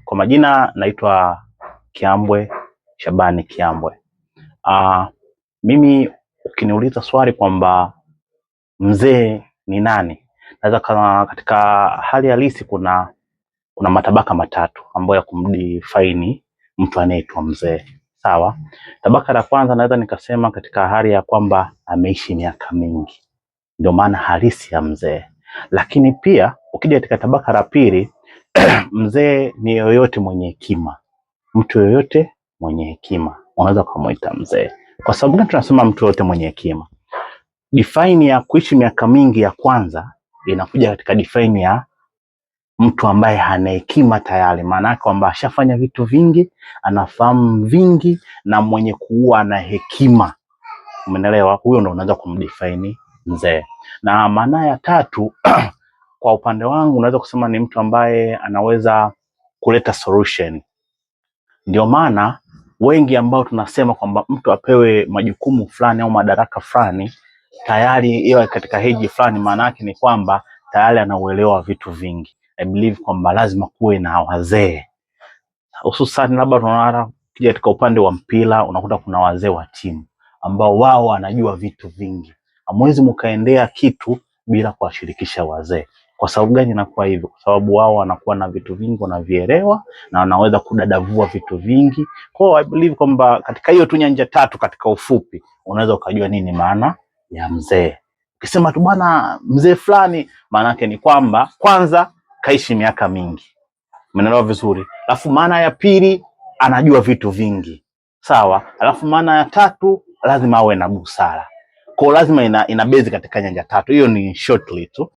Kwa majina naitwa Kiambwe Shabani Kiambwe. Mimi ukiniuliza swali kwamba mzee ni nani, naweza kama katika hali halisi kuna matabaka matatu ambayo ya kumdefine mtu anayeitwa mzee. Sawa? Tabaka la kwanza naweza nikasema katika hali ya kwamba ameishi miaka mingi, ndio maana halisi ya mzee. Lakini pia ukija katika tabaka la pili mzee ni yoyote mwenye hekima. Mtu yoyote mwenye hekima unaweza kumuita mzee. Kwa sababu gani tunasema mtu yoyote mwenye hekima? Define ya kuishi miaka mingi ya kwanza inakuja katika define ya mtu ambaye ana hekima tayari, maana yake kwamba ashafanya vitu vingi, anafahamu vingi na mwenye kuwa na hekima. Umeelewa? Huyo ndo unaweza kumdefine mzee. Na maana ya tatu kwa upande wangu unaweza kusema ni mtu ambaye anaweza kuleta solution. Ndio maana wengi ambao tunasema kwamba mtu apewe majukumu fulani au madaraka fulani tayari iwe katika heji fulani, maana yake ni kwamba tayari anauelewa vitu vingi. I believe kwamba lazima kuwe na wazee, hususan labda tunaona kija katika upande wa mpira unakuta kuna wazee wa timu ambao wao wanajua vitu vingi. Hamwezi mkaendea kitu bila kuwashirikisha wazee. Kwa sababu gani inakuwa hivyo? Kwa sababu wao wanakuwa na vitu vingi wanavielewa na wanaweza kudadavua vitu vingi. Kwa hiyo I believe kwamba katika hiyo tu nyanja tatu, katika ufupi unaweza ukajua nini maana ya mzee. Ukisema tu bwana mzee fulani, maana yake ni kwamba kwanza kaishi miaka mingi. Umeelewa vizuri? Alafu maana ya pili anajua vitu vingi. Sawa? Alafu maana ya tatu lazima awe na busara. Kwa lazima ina base katika nyanja tatu. Hiyo ni shortly tu.